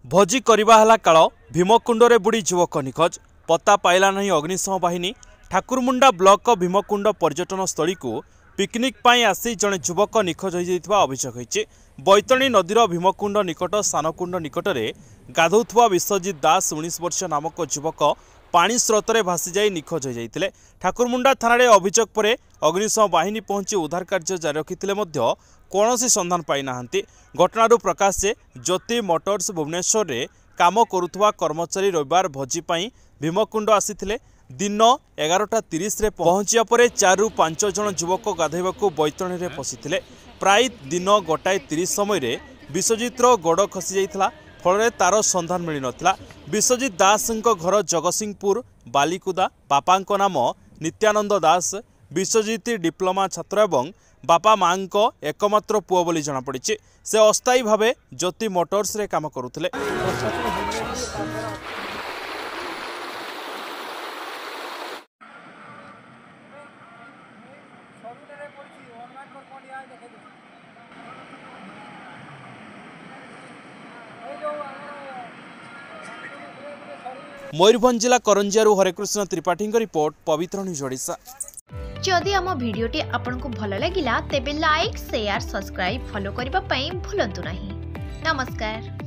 भोजी करवा हला काल भीमकुंडरे बुड़ी युवक निखोज पत्ता पाइला नहीं। अग्निशम बाहिनी ठाकुरमुंडा ब्लॉक भीमकुंड पर्यटन स्थली को पिकनिक पाई आसी जड़े युवक निखोज हो अभियोग होइछि। बैतरणी नदीर भीमकुंड निकट सानकुंड निकटरे गाधौथुवा विश्वजित दास 19 वर्ष नामक युवक पानी स्रोतरे भासी जाई निखोज हो जाइतिले। ठाकुरमुंडा थाना अभियोग पर अग्निशम बाहिनी पहुंची उद्धार कार्य जारी रखिथिले मध्य कौनसी संधान पाई नाहंती। घटनारू प्रकाश जे ज्योति मोटर्स भुवनेश्वर रे काम करुथुवा कर्मचारी रविवार भोजी पाई भीमकुंड आसीथिले। दिन 11:30 रे पहुंचिया परे 4 ରୁ 5 जन युवक गाधैबाकू बैतरणी रे पसिथिले। प्राय दिन 1:30 समय रे विश्वजितर गोड़ खसी जाइथिला, फल तार संधान मिल नथिला। विश्वजित दास घर जगतसिंहपुर बालिकुदा। बापांक नाम नित्यानंद दास। विश्वजित डिप्लोमा छात्र एवं बापा मां एकमात्र पुओ बोली जनापड़ी। से अस्थायी भावे ज्योति मोटर्स रे काम करुथिले। मयूरभंज जिला करंजियारू हरेकृष्ण त्रिपाठी रिपोर्ट, पवित्र न्यूज ओडिशा। जदि आम भिडियोटी आपंक भल लगा तेब लाइक शेयर सब्सक्राइब फॉलो करने को भूलु नहीं। नमस्कार।